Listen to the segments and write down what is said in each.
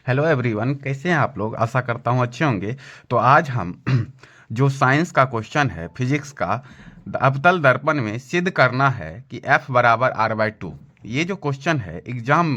Hello everyone, कैसे हैं आप लोग। आशा करता हूँ अच्छे होंगे। तो आज हम जो साइंस का क्वेश्चन है, फिजिक्स का, अवतल दर्पण में सिद्ध करना है कि F बराबर R/2। ये जो क्वेश्चन है एग्जाम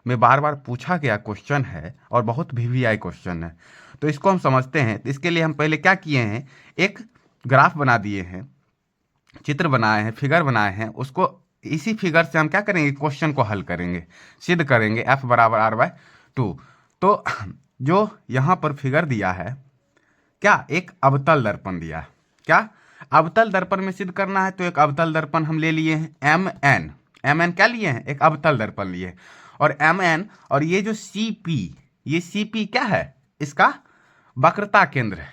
में बार बार पूछा गया क्वेश्चन है और बहुत वीवीआई क्वेश्चन है। तो इसको हम समझते हैं। तो इसके लिए हम पहले क्या किए हैं, एक ग्राफ बना दिए हैं, चित्र बनाए हैं, फिगर बनाए हैं। उसको इसी फिगर से हम क्या करेंगे, क्वेश्चन को हल करेंगे, सिद्ध करेंगे F बराबर R/2। तो जो यहाँ पर फिगर दिया है, क्या एक अवतल दर्पण दिया है। क्या अवतल दर्पण में सिद्ध करना है, तो एक अवतल दर्पण हम ले लिए हैं एम एन क्या लिए हैं, एक अवतल दर्पण लिए हैं। और एम एन और ये जो सी पी, ये सी पी क्या है, इसका वक्रता केंद्र है।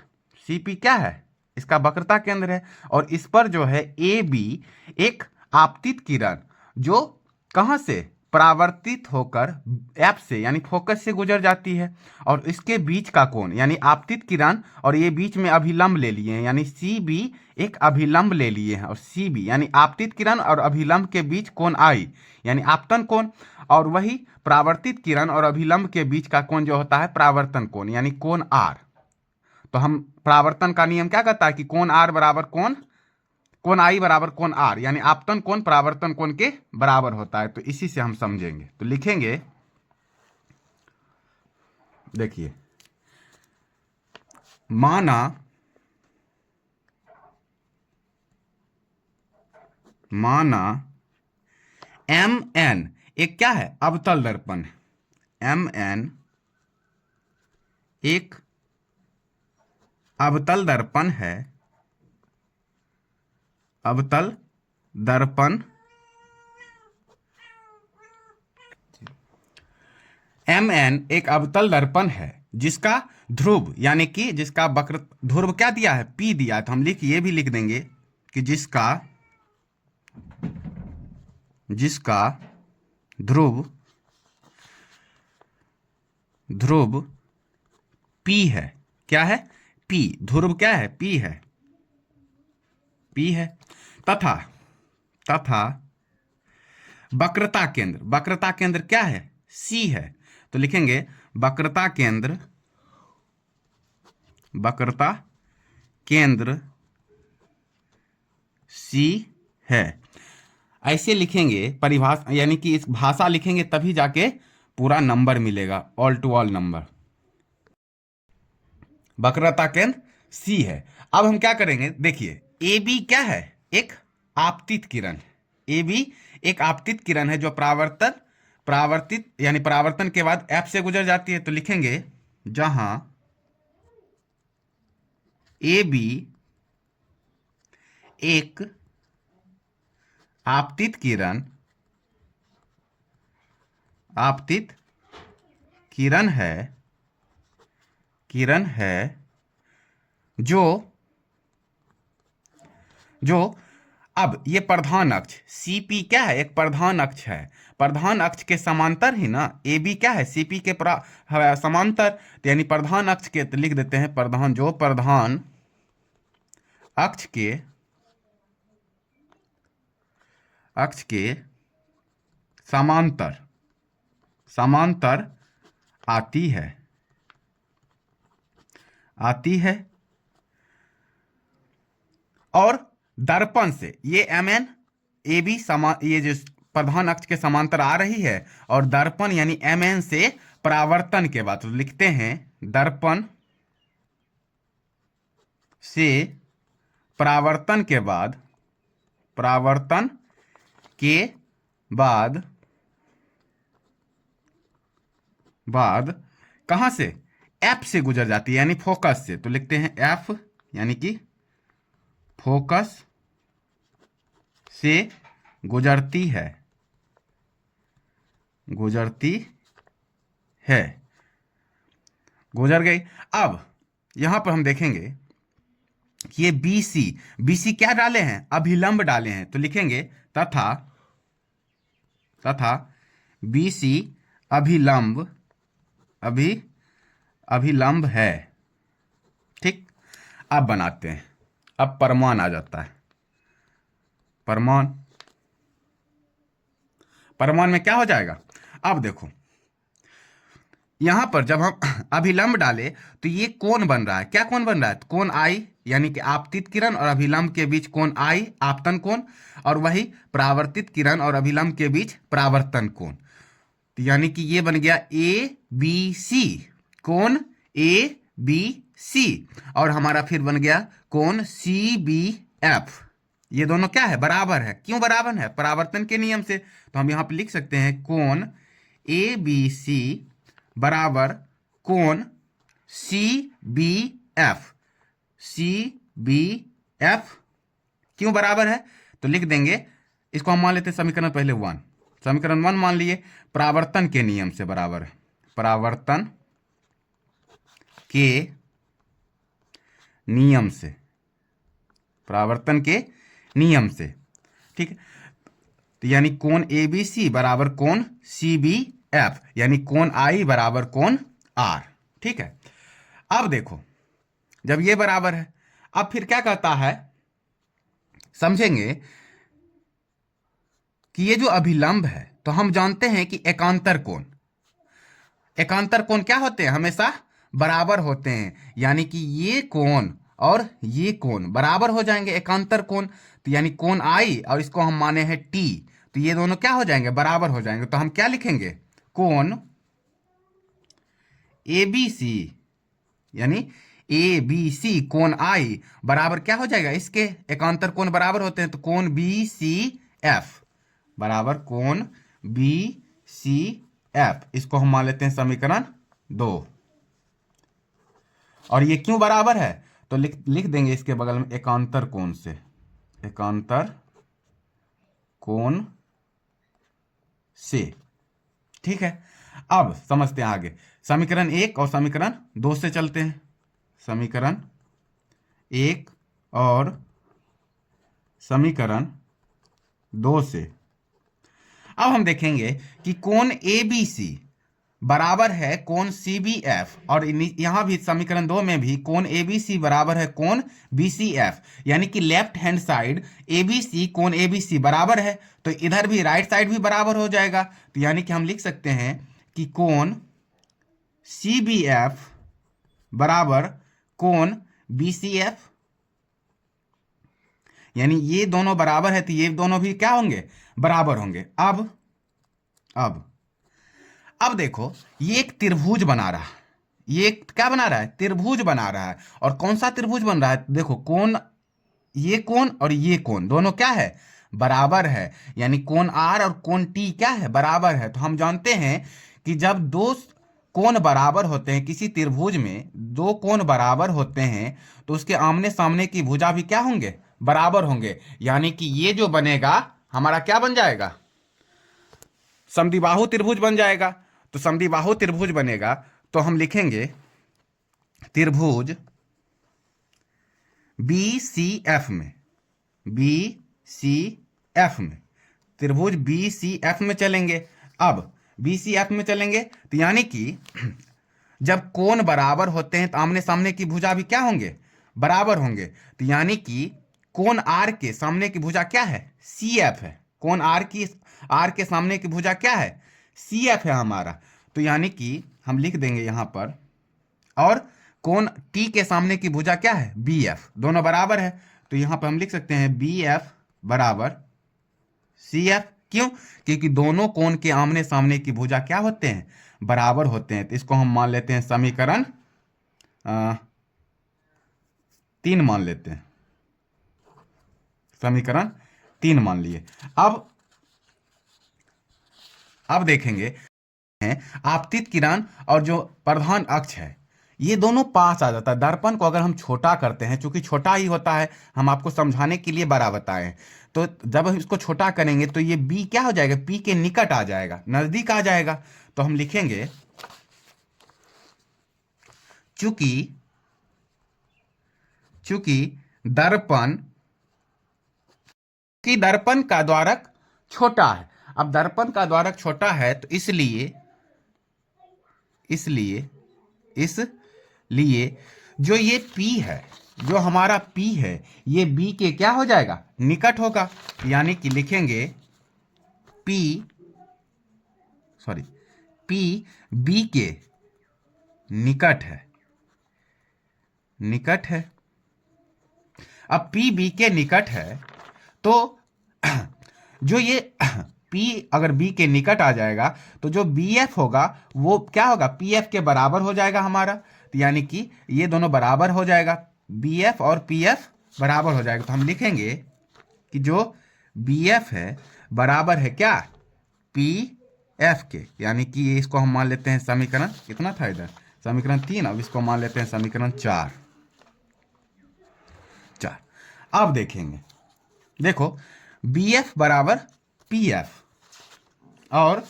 सी पी क्या है, इसका वक्रता केंद्र है। और इस पर जो है ए बी, एक आपतित किरण जो कहाँ से, परावर्तित होकर एप से यानी फोकस से गुजर जाती है। और इसके बीच का कोण यानी आपतित किरण और ये बीच में अभिलंब ले लिए हैं, यानी सी बी एक अभिलंब ले लिए हैं। और सी बी यानी आपतित किरण और अभिलंब के बीच कोण आई यानी आपतन कोण। और वही परावर्तित किरण और अभिलंब के बीच का कोण जो होता है परावर्तन कोण यानी कोण आर। तो हम परावर्तन का नियम क्या कहता है कि कोण आर बराबर कोण आई बराबर कोण आर, यानी आपतन कोण परावर्तन कोण के बराबर होता है। तो इसी से हम समझेंगे। तो लिखेंगे, देखिए, माना माना एम एन एक क्या है, अवतल दर्पण। एम एन एक अवतल दर्पण है, अवतल दर्पण। एम एन एक अवतल दर्पण है जिसका ध्रुव यानी कि जिसका वक्र ध्रुव क्या दिया है, पी दिया है। तो हम ये भी लिख देंगे कि जिसका जिसका ध्रुव ध्रुव पी है। क्या है, पी। ध्रुव क्या है, पी है, पी है। तथा तथा वक्रता केंद्र क्या है, सी है। तो लिखेंगे वक्रता केंद्र सी है। ऐसे लिखेंगे परिभाषा, यानी कि इस भाषा लिखेंगे तभी जाके पूरा नंबर मिलेगा, ऑल टू ऑल नंबर। वक्रता केंद्र सी है। अब हम क्या करेंगे, देखिए, ए बी क्या है, एक आपतित किरण। ए बी एक आपतित किरण है जो परावर्तित यानी परावर्तन के बाद एफ से गुजर जाती है। तो लिखेंगे जहां ए बी एक आपतित किरण है जो जो अब ये प्रधान अक्ष सीपी क्या है, एक प्रधान अक्ष है। प्रधान अक्ष के समांतर ही ना ए बी क्या है, सीपी के समांतर। तो यानी प्रधान अक्ष के, तो लिख देते हैं प्रधान अक्ष के समांतर आती है। और दर्पण से ये एम एन ए बी ये जो प्रधान अक्ष के समांतर आ रही है। और दर्पण यानी एम एन से परावर्तन के बाद, तो लिखते हैं दर्पण से परावर्तन के बाद कहां से, एफ से गुजर जाती है यानी फोकस से। तो लिखते हैं एफ यानी कि फोकस से गुजरती है गुजर गई। अब यहां पर हम देखेंगे कि ये बी सी क्या डाले हैं, अभिलंब डाले हैं। तो लिखेंगे तथा बी सी अभिलंब है। ठीक। अब बनाते हैं, अब परमान आ जाता है। परमान में क्या हो जाएगा, अब देखो, यहां पर जब हम अभिलंब डाले तो ये कोण बन रहा है। क्या कोण बन रहा है? कोण आई, यानी कि आपतित किरण और अभिलंब के बीच कोण आई, आपतन कोण, और वही परावर्तित किरण और अभिलंब के बीच परावर्तन कोण। तो यानी कि ये बन गया ए बी सी, कोण ए बी सी, और हमारा फिर बन गया कोण सी बी एफ। ये दोनों क्या है? बराबर है। क्यों बराबर है? परावर्तन के नियम से। तो हम यहां पे लिख सकते हैं कोण ए बी सी बराबर कोण C B F. C B F क्यों बराबर है? तो लिख देंगे, इसको हम मान लेते हैं समीकरण पहले 1, समीकरण 1 मान लिए, परावर्तन के नियम से बराबर है, परावर्तन के नियम से, परावर्तन के नियम से। ठीक है, तो यानी कोण ए बी सी बराबर कोण सी बी एफ, यानी कोण आई बराबर कोण आर। ठीक है, अब देखो जब ये बराबर है, अब फिर क्या कहता है, समझेंगे कि ये जो अभिलंब है, तो हम जानते हैं कि एकांतर कोण, एकांतर कोण क्या होते हैं? हमेशा बराबर होते हैं, यानी कि ये कोण और ये कोण बराबर हो जाएंगे, एकांतर कोण। तो यानी कोण आई और इसको हम माने हैं टी, तो ये दोनों क्या हो जाएंगे? बराबर हो जाएंगे। तो हम क्या लिखेंगे? कोण ए बी सी, यानी ए बी सी कोण आई बराबर क्या हो जाएगा? इसके एकांतर कोण बराबर होते हैं, तो कोण बी सी एफ बराबर कोण बी सी एफ। इसको हम मान लेते हैं समीकरण 2। और ये क्यों बराबर है? तो लिख देंगे इसके बगल में एकांतर कोण से, एकांतर कोण से। ठीक है, अब समझते हैं आगे, समीकरण 1 और समीकरण 2 से चलते हैं। समीकरण 1 और समीकरण 2 से अब हम देखेंगे कि कोण ए बी सी बराबर है कोण सी बी एफ, और यहां भी समीकरण 2 में भी कोण ए बी सी बराबर है कोण बी सी एफ, यानी कि left hand side A B C कोण ए बी सी बराबर है, तो इधर भी राइट साइड भी बराबर हो जाएगा। तो यानी कि हम लिख सकते हैं कि कोण सी बी एफ बराबर कोण बी सी एफ, यानी ये दोनों बराबर है, तो ये दोनों भी क्या होंगे? बराबर होंगे। अब देखो, ये एक त्रिभुज बना रहा है, ये क्या बना रहा है? त्रिभुज बना रहा है। और कौन सा त्रिभुज बन रहा है? देखो, कोण, ये कोण और ये कोण दोनों क्या है? बराबर है, यानी कोण आर और कोण टी क्या है? बराबर है। तो हम जानते हैं कि जब दो कोण बराबर होते हैं, किसी त्रिभुज में दो कोण बराबर होते हैं, तो उसके आमने सामने की भुजा भी क्या होंगे? बराबर होंगे। यानी कि ये जो बनेगा हमारा क्या बन जाएगा? समद्विबाहु त्रिभुज बन जाएगा। तो समद्विबाहु त्रिभुज बनेगा, तो हम लिखेंगे त्रिभुज बी सी एफ में, बी सी एफ में, त्रिभुज बी सी एफ में चलेंगे। अब बी सी एफ में चलेंगे, तो यानी कि जब कोण बराबर होते हैं तो आमने सामने की भुजा भी क्या होंगे? बराबर होंगे। तो यानी कि कोण आर के सामने की भुजा क्या है? सी एफ है। कोण आर के सामने की भुजा क्या है? सी एफ है हमारा। तो यानी कि हम लिख देंगे यहां पर, और कोण टी के सामने की भुजा क्या है? B F. दोनों बराबर है, तो यहां पर हम लिख सकते हैं बी एफ बराबर सी एफ। क्यों? क्योंकि दोनों कोण के आमने सामने की भुजा क्या होते हैं? बराबर होते हैं। तो इसको हम मान लेते हैं समीकरण 3 मान लेते हैं, समीकरण 3 मान लिए। अब देखेंगे आपतित किरण और जो प्रधान अक्ष है, ये दोनों पास आ जाता है। दर्पण को अगर हम छोटा करते हैं, चूंकि छोटा ही होता है, हम आपको समझाने के लिए बड़ा बताए हैं, तो जब हम इसको छोटा करेंगे तो ये बी क्या हो जाएगा? पी के निकट आ जाएगा, नजदीक आ जाएगा। तो हम लिखेंगे चूंकि दर्पण का द्वारक छोटा है। अब दर्पण का द्वारक छोटा है, तो इसलिए जो ये P है, जो हमारा P है, ये B के क्या हो जाएगा? निकट होगा। यानी कि लिखेंगे P B के निकट है, निकट है। अब P B के निकट है तो जो ये P अगर B के निकट आ जाएगा तो जो BF होगा वो क्या होगा, PF के बराबर हो जाएगा हमारा। तो यानी कि ये दोनों बराबर हो जाएगा, BF और PF बराबर हो जाएगा। तो हम लिखेंगे कि जो BF है बराबर है क्या, PF के। यानी कि इसको हम मान लेते हैं समीकरण कितना था इधर, समीकरण 3। अब इसको मान लेते हैं समीकरण 4। अब देखेंगे, देखो BF बराबर PF और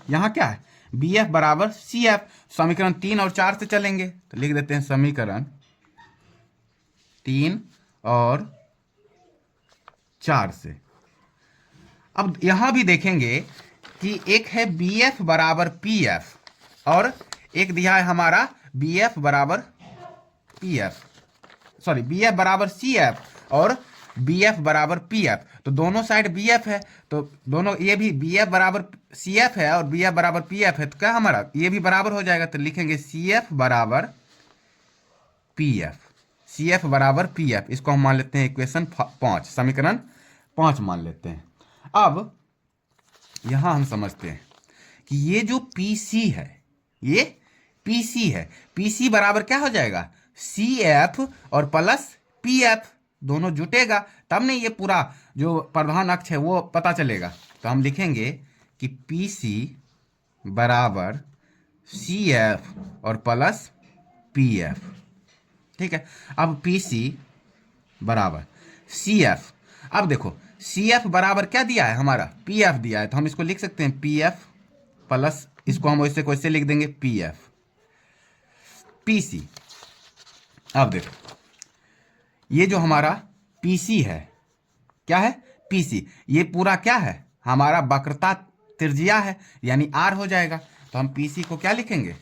यहां क्या है, BF बराबर CF। समीकरण 3 और 4 से चलेंगे तो लिख देते हैं समीकरण 3 और 4 से। अब यहां भी देखेंगे कि एक है BF बराबर PF और एक दिया है हमारा BF बराबर PF, सॉरी BF बराबर CF और BF बराबर PF। तो दोनों साइड BF है तो दोनों, ये भी BF बराबर CF है और BF बराबर PF है, तो क्या हमारा ये भी बराबर हो जाएगा। तो लिखेंगे CF बराबर PF, CF बराबर PF। इसको हम मान लेते हैं इक्वेशन 5, समीकरण 5 मान लेते हैं। अब यहां हम समझते हैं कि ये जो PC है, ये PC है, PC बराबर क्या हो जाएगा, CF और प्लस PF दोनों जुटेगा तब नहीं ये पूरा जो प्रधान अक्ष है वो पता चलेगा। तो हम लिखेंगे कि PC बराबर CF और प्लस PF, ठीक है। अब PC बराबर CF, अब देखो CF बराबर क्या दिया है हमारा, PF दिया है। तो हम इसको लिख सकते हैं PF प्लस, इसको हम वैसे को ऐसे लिख देंगे PF PC। अब देखो ये जो हमारा PC है क्या है, PC, ये पूरा क्या है हमारा वक्रता त्रिज्या है यानी R हो जाएगा। तो हम PC को क्या लिखेंगे,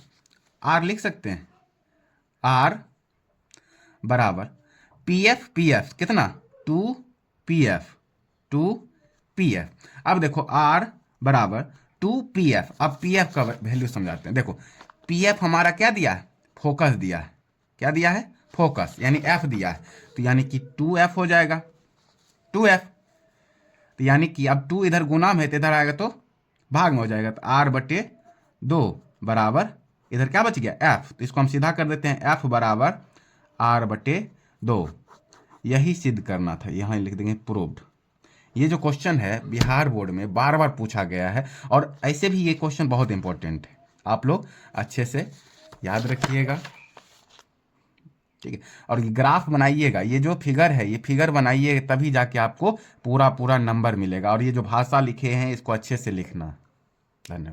R लिख सकते हैं, R बराबर PF PF कितना 2PF 2PF। अब देखो R बराबर 2PF। अब PF का वैल्यू समझाते हैं। देखो PF हमारा क्या दिया है, फोकस दिया है, क्या दिया है, फोकस, यानी F दिया है। तो यानी कि 2F हो जाएगा, 2F। तो यानी कि अब 2 इधर गुना में है तो इधर आएगा तो भाग में हो जाएगा। तो R/2 बराबर इधर क्या बच गया, F। तो इसको हम सीधा कर देते हैं, F बराबर R/2। यही सिद्ध करना था, यहाँ लिख देंगे प्रूव्ड। ये जो क्वेश्चन है बिहार बोर्ड में बार बार पूछा गया है और ऐसे भी ये क्वेश्चन बहुत इंपॉर्टेंट है, आप लोग अच्छे से याद रखिएगा, ठीक है। और ये ग्राफ बनाइएगा, ये जो फिगर है ये फिगर बनाइए तभी जाके आपको पूरा नंबर मिलेगा। और ये जो भाषा लिखे हैं इसको अच्छे से लिखना। धन्यवाद।